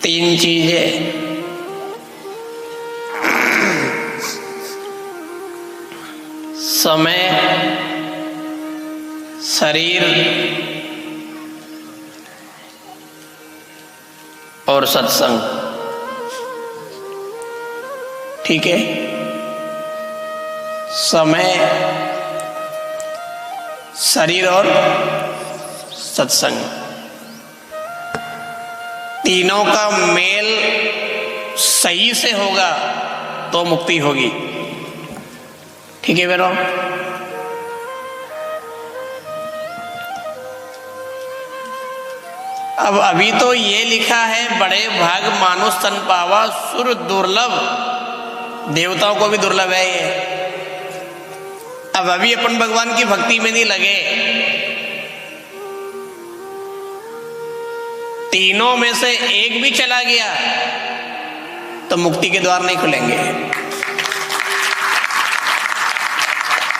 तीन चीजें समय, शरीर और सत्संग। ठीक है, समय, शरीर और सत्संग, तीनों का मेल सही से होगा तो मुक्ति होगी। ठीक है बेरो, अब अभी तो ये लिखा है बड़े भाग मानुष तन पावा सुर दुर्लभ, देवताओं को भी दुर्लभ है ये। अब अभी अपन भगवान की भक्ति में नहीं लगे, तीनों में से एक भी चला गया तो मुक्ति के द्वार नहीं खुलेंगे।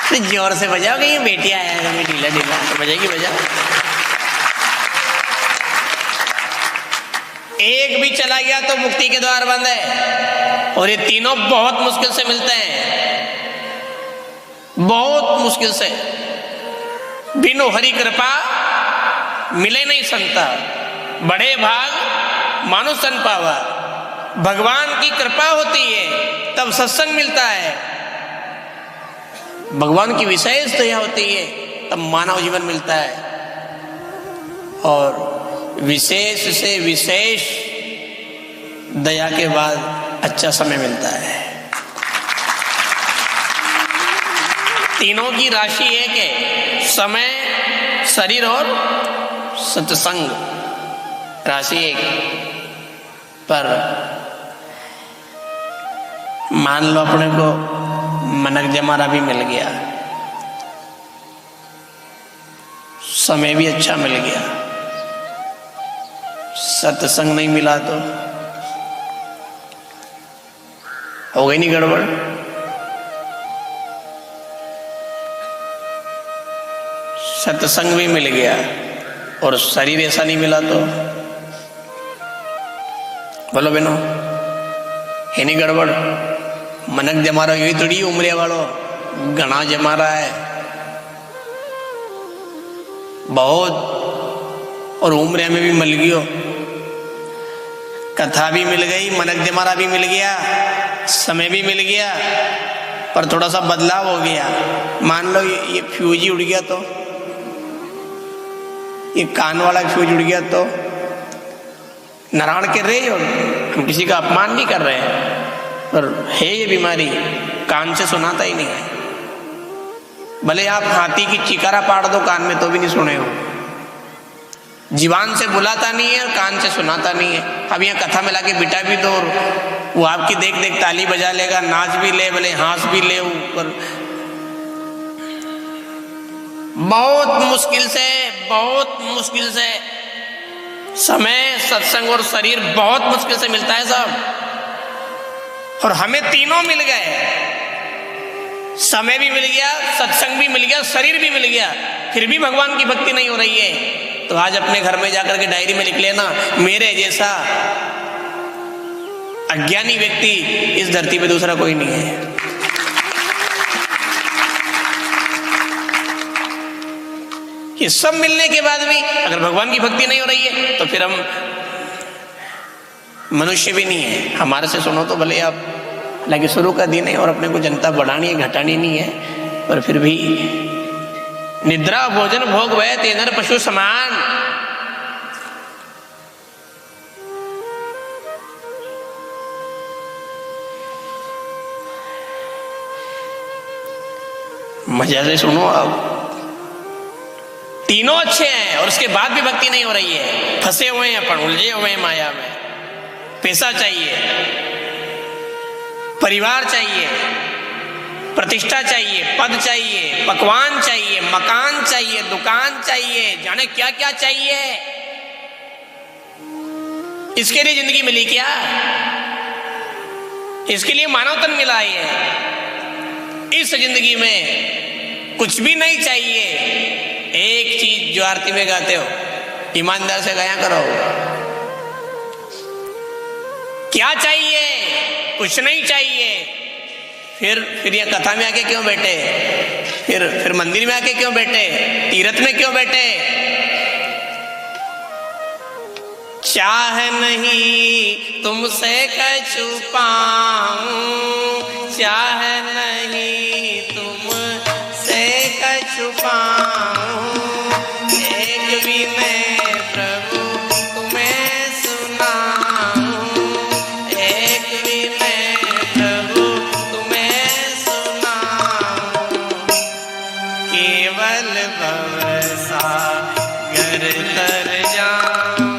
तो जोर से बजाओ कि ये बेटियां आया, ढीला ढीला तो बजाएगी, बजा। एक भी चला गया तो मुक्ति के द्वार बंद है। और ये तीनों बहुत मुश्किल से मिलते हैं, बहुत मुश्किल से। बिनु हरि कृपा मिले नहीं संता, बड़े भाग मानुष तन पावा। भगवान की कृपा होती है तब सत्संग मिलता है, भगवान की विशेष दया होती है तब मानव जीवन मिलता है, और विशेष से विशेष दया के बाद अच्छा समय मिलता है। तीनों की राशि एक है, समय, शरीर और सत्संग, राशि एक। पर मान लो अपने को मनक जमारा भी मिल गया, समय भी अच्छा मिल गया, सत्संग नहीं मिला तो हो गई नहीं गड़बड़। सत्संग भी मिल गया और शरीर ऐसा नहीं मिला तो बोलो बहनों, है नहीं गड़बड़। मनक जमा रहा, यही थोड़ी उम्र वालों घना जमा रहा है बहुत, और उम्र में भी मिल गयो, कथा भी मिल गई, मनक जमारा भी मिल गया, समय भी मिल गया, पर थोड़ा सा बदलाव हो गया। मान लो ये फ्यूज ही उड़ गया तो, ये कान वाला फ्यूज उड़ गया तो नारायण कर रहे हो, हम किसी का अपमान नहीं कर रहे हैं, पर है ये बीमारी, कान से सुनाता ही नहीं है। भले आप हाथी की चिकारा पाड़ दो कान में तो भी नहीं सुने हो। जीवान से बुलाता नहीं है और कान से सुनाता नहीं है। अब यहाँ कथा में लाके बिठा भी दो, वो आपकी देख देख ताली बजा लेगा, नाच भी ले, भले हंस भी ले ऊपर। बहुत मुश्किल से, बहुत मुश्किल से समय, सत्संग और शरीर बहुत मुश्किल से मिलता है सब, और हमें तीनों मिल गए। समय भी मिल गया, सत्संग भी मिल गया, शरीर भी मिल गया, फिर भी भगवान की भक्ति नहीं हो रही है। तो आज अपने घर में जाकर के डायरी में लिख लेना, मेरे जैसा अज्ञानी व्यक्ति इस धरती पे दूसरा कोई नहीं है। ये सब मिलने के बाद भी अगर भगवान की भक्ति नहीं हो रही है तो फिर हम मनुष्य भी नहीं है। हमारे से सुनो तो भले आप, हालांकि शुरू का दिन है और अपने को जनता बढ़ानी है घटानी नहीं है, पर फिर भी निद्रा भोजन भोग वह तेनर पशु समान। मजा से सुनो आप, तीनों अच्छे हैं और उसके बाद भी भक्ति नहीं हो रही है। फंसे हुए हैं अपन, उलझे हुए हैं माया में। पैसा चाहिए, परिवार चाहिए, प्रतिष्ठा चाहिए, पद चाहिए, पकवान चाहिए, मकान चाहिए, दुकान चाहिए, जाने क्या क्या चाहिए। इसके लिए जिंदगी मिली क्या? इसके लिए मानव तन मिला है। इस जिंदगी में कुछ भी नहीं चाहिए। एक चीज जो आरती में गाते हो, ईमानदार से गाया करो, क्या चाहिए? कुछ नहीं चाहिए। फिर ये कथा में आके क्यों बैठे? फिर मंदिर में आके क्यों बैठे? तीर्थ में क्यों बैठे? चाह नहीं तुमसे कछु पाऊं, चाह नहीं तुमसे कछु पाऊं, एक विनय प्रभु तुम्हें सुनाऊं, एक विनय प्रभु तुम्हें सुनाऊं, केवल भव सागर तर जाऊं,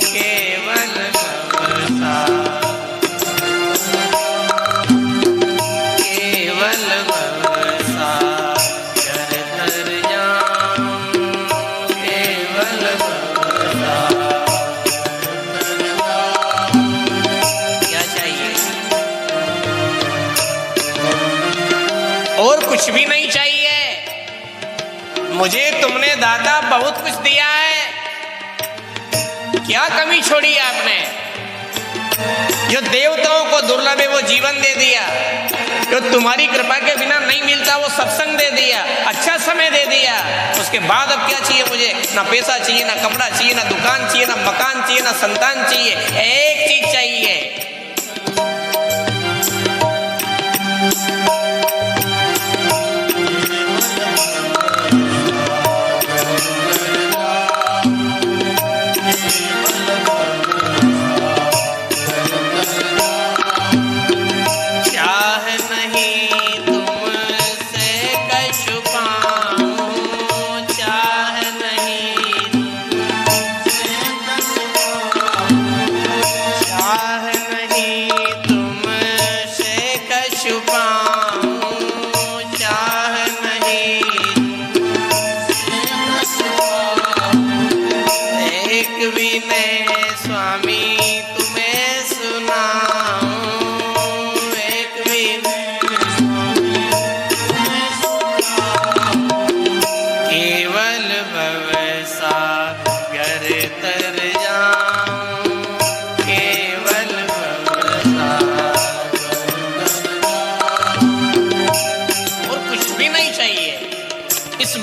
केवल भव सागर तर जाऊं, केवल भव क्या चाहिए? और कुछ भी नहीं चाहिए। मुझे तुमने दादा बहुत कुछ दिया है, क्या कमी छोड़ी आपने? जो देवताओं को दुर्लभ है वो जीवन दे दिया, जो तुम्हारी कृपा के बिना नहीं मिलता वो सत्संग दे दिया, अच्छा समय दे दिया। उसके बाद अब क्या चाहिए मुझे? ना पैसा चाहिए, ना कपड़ा चाहिए, ना दुकान चाहिए, ना मकान चाहिए, ना संतान चाहिए, एक चीज चाहिए।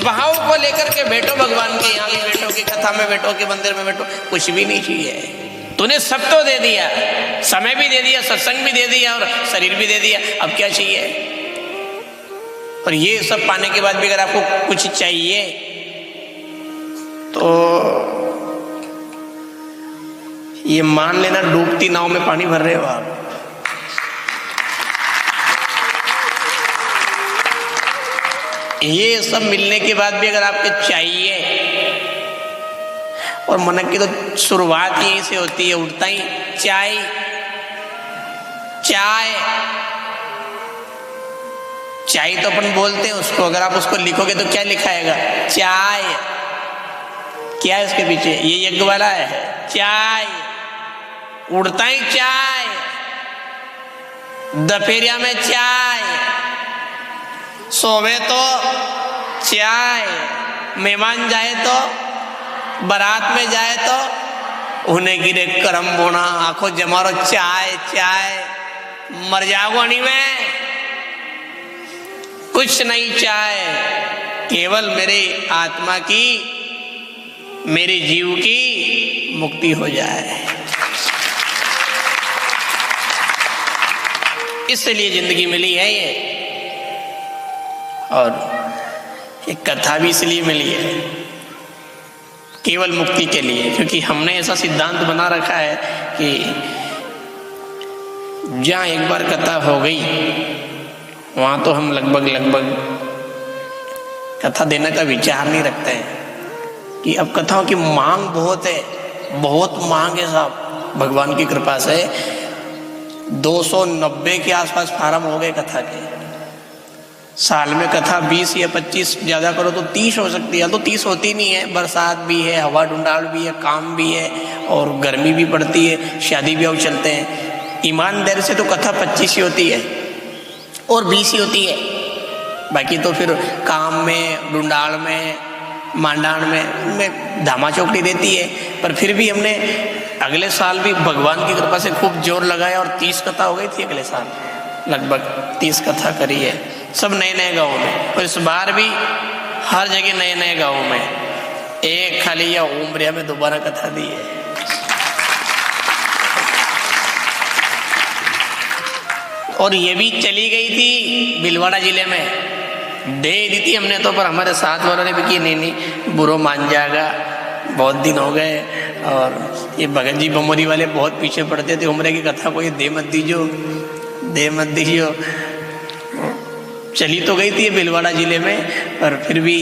भाव को लेकर के बैठो, भगवान के यहाँ भी बैठो, कि कथा में बैठो, कि मंदिर में बैठो, कुछ भी नहीं चाहिए। तूने सब तो दे दिया, समय भी दे दिया, सत्संग भी दे दिया और शरीर भी दे दिया, अब क्या चाहिए? और ये सब पाने के बाद भी अगर आपको कुछ चाहिए तो ये मान लेना डूबती नाव में पानी भर रहे हो आप। ये सब मिलने के बाद भी अगर आपको चाहिए, और मन की तो शुरुआत यहीं से होती है, उठता ही चाय चाय चाय तो अपन बोलते हैं उसको, अगर आप उसको लिखोगे तो क्या लिखाएगा? चाय। क्या है उसके पीछे? ये यज्ञ वाला है, चाय। उड़ता ही चाय, दोपहरिया में चाय, सोवे तो चाय, मेहमान जाए तो, बारात में जाए तो उन्हें गिरे करम बोना, आंखों जमारो चाय चाय, मर जाओ नहीं में कुछ नहीं चाय, केवल मेरे आत्मा की, मेरे जीव की मुक्ति हो जाए। इसलिए जिंदगी मिली है ये, और एक कथा भी इसलिए मिली है, केवल मुक्ति के लिए। क्योंकि हमने ऐसा सिद्धांत बना रखा है कि जहाँ एक बार कथा हो गई वहाँ तो हम लगभग कथा देने का विचार नहीं रखते हैं, कि अब कथाओं की मांग बहुत है, बहुत मांग है साहब। भगवान की कृपा से 290 के आसपास फार्म हो गए कथा के। साल में कथा 20 या 25, ज़्यादा करो तो 30 हो सकती है, तो 30 होती नहीं है, बरसात भी है, हवा ढूंढाड़ भी है, काम भी है, और गर्मी भी पड़ती है, शादी ब्याह चलते हैं। ईमानदारी से तो कथा 25 ही होती है और 20 ही होती है, बाकी तो फिर काम में, ढूंढाड़ में, मांडाण में धामा चौकड़ी देती है। पर फिर भी हमने अगले साल भी भगवान की कृपा से खूब जोर लगाया और 30 कथा हो गई थी अगले साल, लगभग 30 कथा करी है, सब नए नए गाँव में। और इस बार भी हर जगह नए नए गाँव में, एक खाली या उमरिया में दोबारा कथा दी है। और ये भी चली गई थी भीलवाड़ा जिले में, दे दी थी हमने तो, पर हमारे साथ वालों ने भी कि नहीं बुरो मान जाएगा, बहुत दिन हो गए। और ये भगत जी बमोरी वाले बहुत पीछे पड़ते थे, उम्र की कथा को ये दे मत दीजियो, दे मत दीजियो। चली तो गई थी ये भीलवाड़ा जिले में, पर फिर भी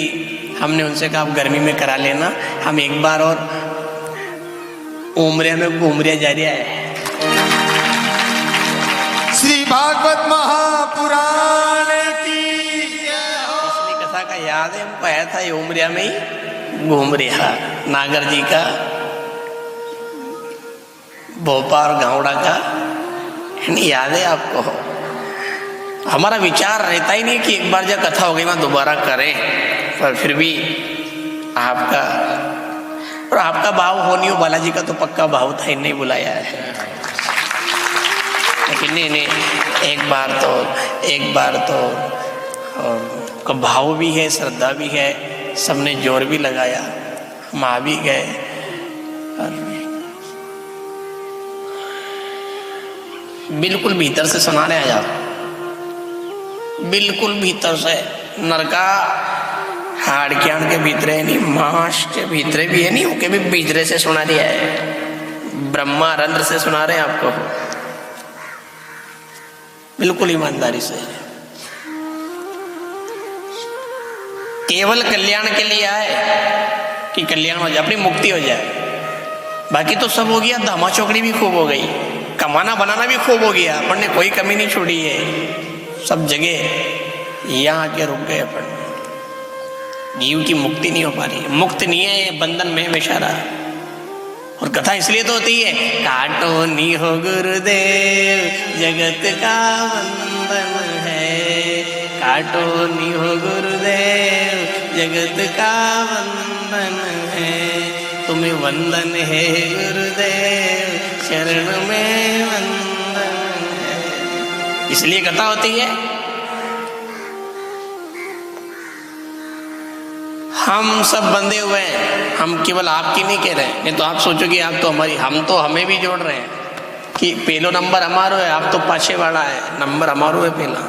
हमने उनसे कहा आप गर्मी में करा लेना, हम एक बार और उमरिया में घूमरिया जा रहा है। श्री भागवत महापुराण की पिछली कथा का याद है, हमको आया था ये उमरिया में ही घूम रहा, नागर जी का, भोपाल गावड़ा का, याद है आपको? हमारा विचार रहता ही नहीं कि एक बार जब कथा हो गई वहां दोबारा करें, पर फिर भी आपका और आपका भाव हो नहीं हो, बालाजी का तो पक्का भाव था, इन्हें बुलाया है। लेकिन नहीं, एक बार तो और भाव भी है, श्रद्धा भी है, सबने जोर भी लगाया, हम आ भी गए। और बिल्कुल भीतर से सुना रहे हैं आप, बिल्कुल भीतर से, नरका हाड़कियान के भीतरे नहीं, मांस के भीतरे भी है नहीं, उनके भी भीतरे से सुना दिया है, ब्रह्मा रंध्र से सुना रहे हैं आपको, बिल्कुल ईमानदारी से। केवल कल्याण के लिए आए कि कल्याण हो जाए, अपनी मुक्ति हो जाए, बाकी तो सब हो गया, धामा चौकड़ी भी खूब हो गई, कमाना बनाना भी खूब हो गया, अपन ने कोई कमी नहीं छोड़ी है, सब जगह यहाँ आके रुक गए अपन। जीव की मुक्ति नहीं हो पा रही, मुक्त नहीं है, ये बंधन में हमेशा रहा। और कथा इसलिए तो होती है, काटो नी हो गुरुदेव जगत का बंधन है, काटो नी हो गुरुदेव जगत का बंधन है, तुम्हें वंदन है गुरुदेव शरण में वंदन है, इसलिए कथा होती है। हम सब बंधे हुए हैं, हम केवल आपकी नहीं कह रहे हैं, नहीं तो आप सोचोगे आप तो हमारी, हम तो हमें भी जोड़ रहे हैं कि पहलो नंबर हमारो है, आप तो पाछे वाला है, नंबर हमारो है पहला,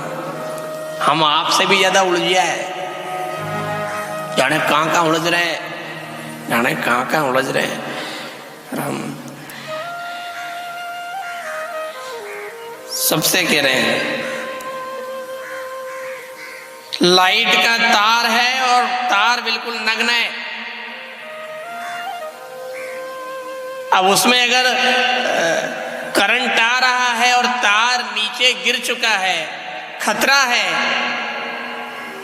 हम आपसे भी ज्यादा उलझिया है, जाने कहाँ उलझ रहे हैं, जाने कहाँ उलझ रहे हैं। और हम सबसे कह रहे हैं, लाइट का तार है और तार बिल्कुल नग्न है, अब उसमें अगर करंट आ रहा है और तार नीचे गिर चुका है, खतरा है,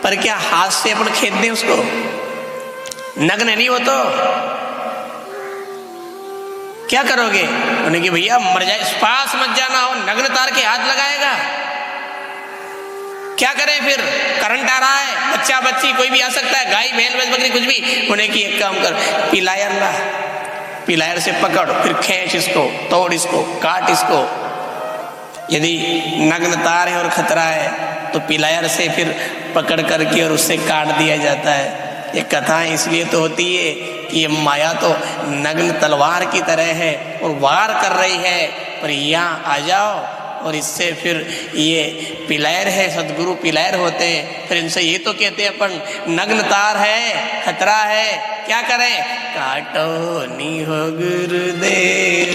पर क्या हाथ से अपन खेद दें उसको? नग्न नहीं हो तो क्या करोगे? उन्हें कि भैया मर जाए, पास मत जाना हो, नग्न तार के हाथ लगाएगा, क्या करें फिर? करंट आ रहा है, बच्चा बच्ची कोई भी आ सकता है, गाय भैंस बकरी कुछ भी, उन्हें कि एक काम कर, पिलायर ला, पिलायर से पकड़, फिर खींच इसको, तोड़ इसको, काट इसको। यदि नग्न तार है और खतरा है तो पिलायर से फिर पकड़ करके और उससे काट दिया जाता है। ये कथाएं इसलिए तो होती है कि ये माया तो नग्न तलवार की तरह है और वार कर रही है, पर यहाँ आ जाओ और इससे फिर ये पिलायर है, सदगुरु पिलायर होते हैं, फिर इनसे ये तो कहते हैं अपन नग्न तार है, खतरा है, क्या करें? काटो नी हो गुरुदेव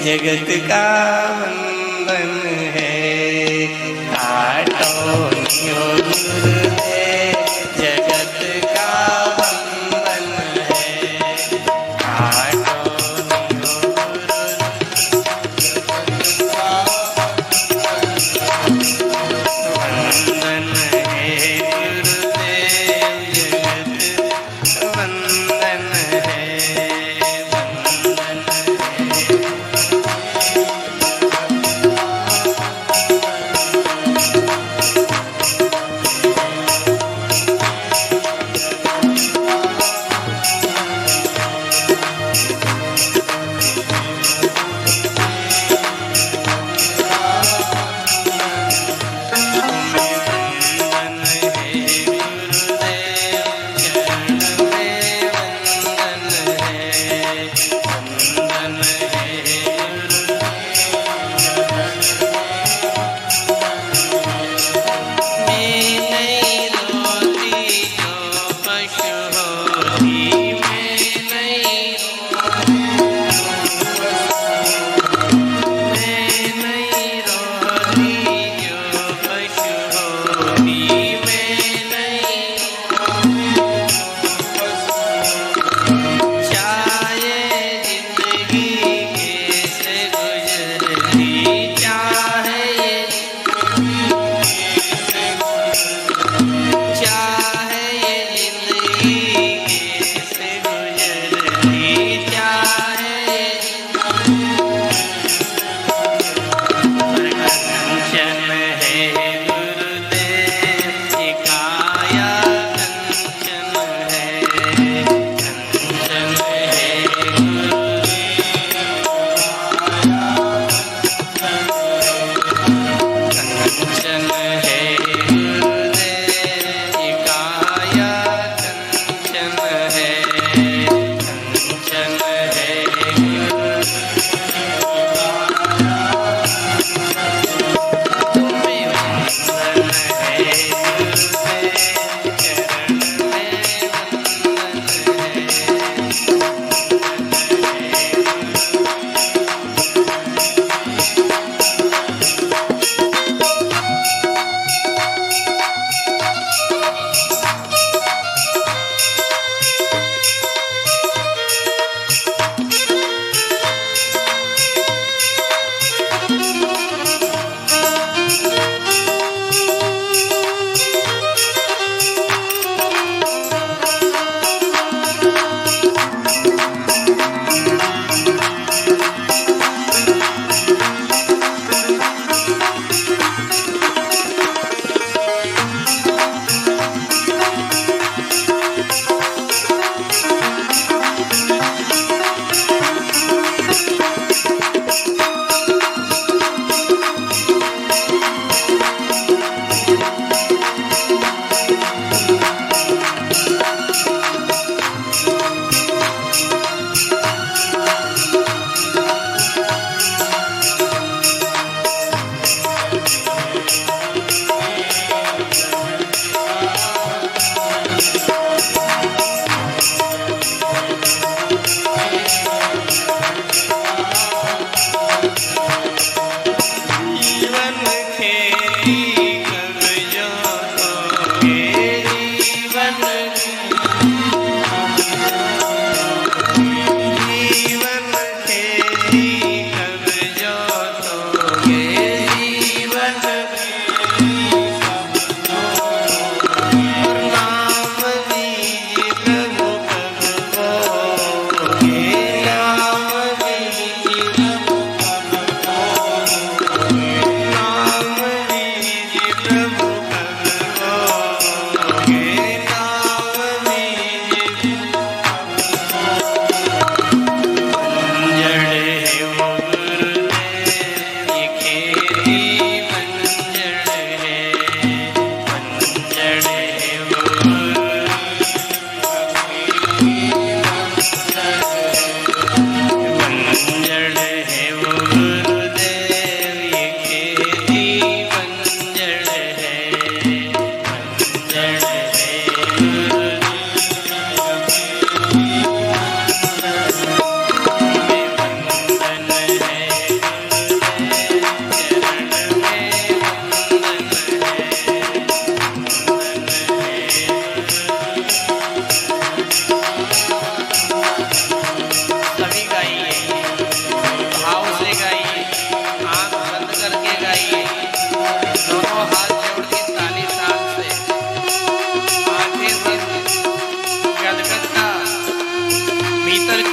जगत का बंधन है, काटो नी हो गुरुदेव जगत का बंधन है, काटो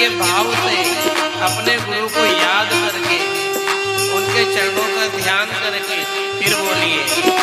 के भाव से अपने गुरु को याद करके उनके चरणों का ध्यान करके फिर बोलिए।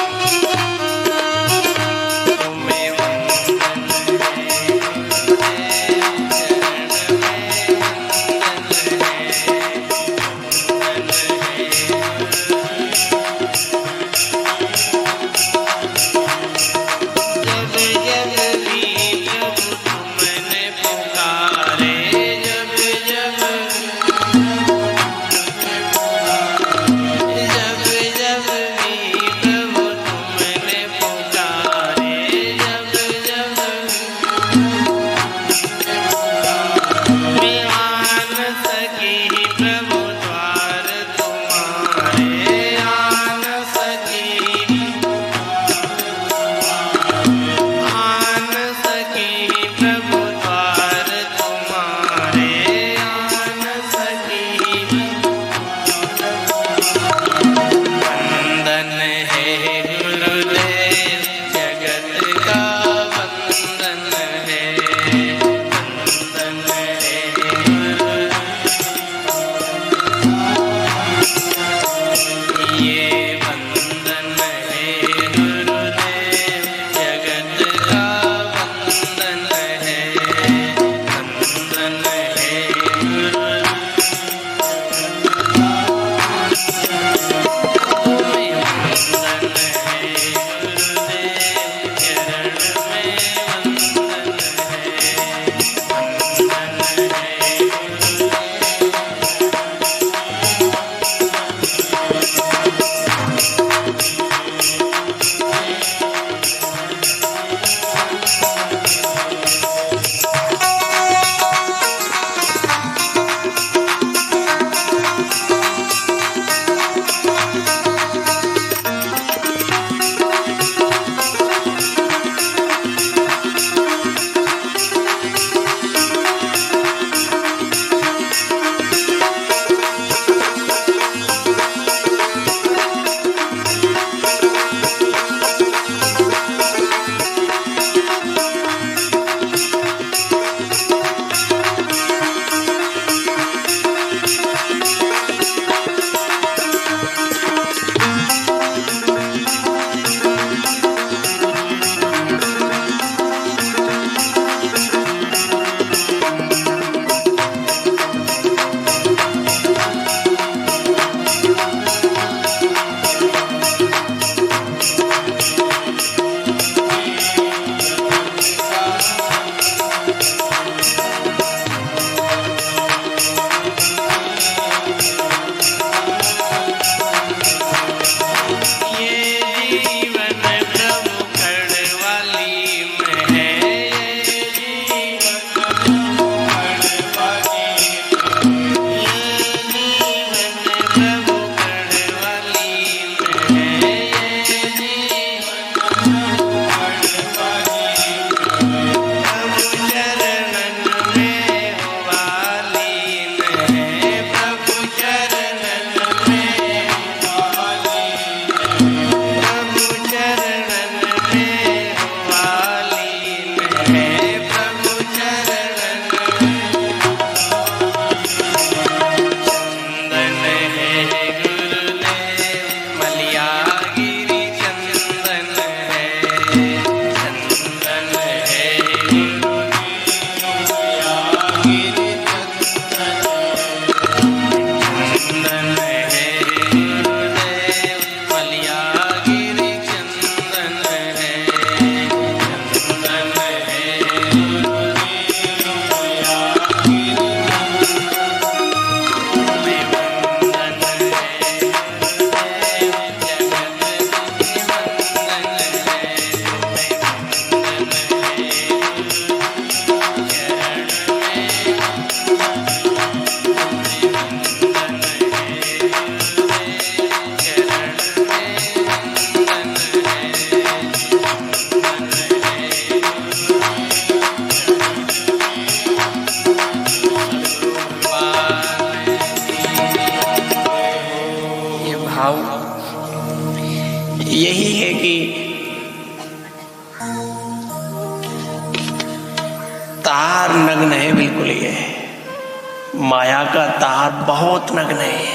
माया का तार बहुत नग्न है।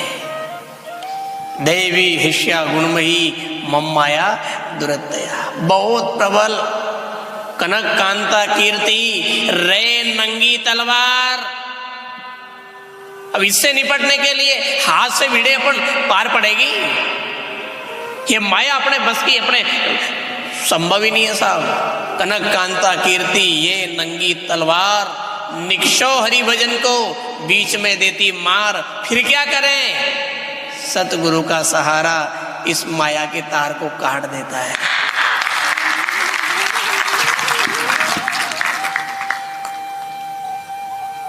देवी हिष्या गुणमयी मम माया दुरतया, बहुत प्रबल। कनक कांता कीर्ति रे नंगी तलवार। अब इससे निपटने के लिए हाथ से भिड़े अपन पार पड़ेगी? ये माया अपने बस की, अपने संभव ही नहीं है साहब। कनक कांता कीर्ति ये नंगी तलवार, निक्षो हरि भजन को बीच में देती मार। फिर क्या करें? सतगुरु का सहारा इस माया के तार को काट देता है।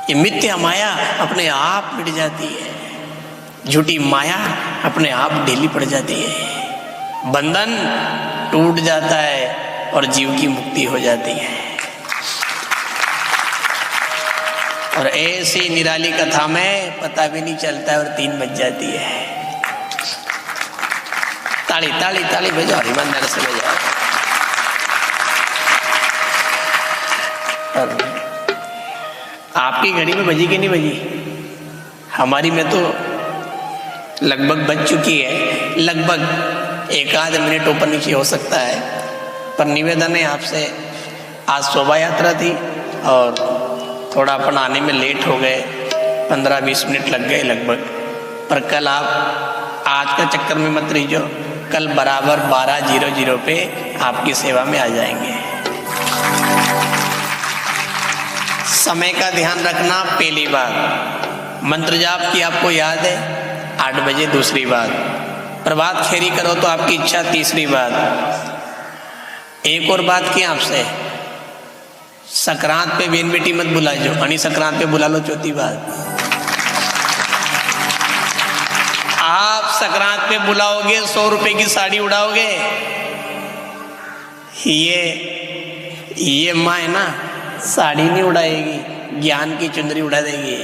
ये मिथ्या माया अपने आप मिट जाती है, झूठी माया अपने आप ढीली पड़ जाती है, बंधन टूट जाता है और जीव की मुक्ति हो जाती है। और ऐसी निराली कथा में पता भी नहीं चलता है और 3 बज जाती है। ताली ताली ताली बजाओ, ईमानदारी से बजाओ। आपकी घड़ी में बजी कि नहीं बजी? हमारी में तो लगभग बज चुकी है। लगभग 1 आध मिनट ऊपर नीचे हो सकता है। पर निवेदन है आपसे, आज शोभा यात्रा थी और थोड़ा अपन आने में लेट हो गए, 15-20 मिनट लग गए लगभग। पर कल आप आज का चक्कर में मत रहिए, कल बराबर 12:00 पे आपकी सेवा में आ जाएंगे। समय का ध्यान रखना पहली बात। मंत्र जाप की आपको याद है 8 बजे दूसरी बात। प्रभात फेरी करो तो आपकी इच्छा तीसरी बात। एक और बात की आपसे, संक्रांत पे बेन बेटी मत बुला जो, अनी संक्रांत पे बुला लो चौथी बात। आप संक्रांत पे बुलाओगे 100 रुपए की साड़ी उड़ाओगे, ये माँ है ना साड़ी नहीं उड़ाएगी, ज्ञान की चुंदरी उड़ा देगी।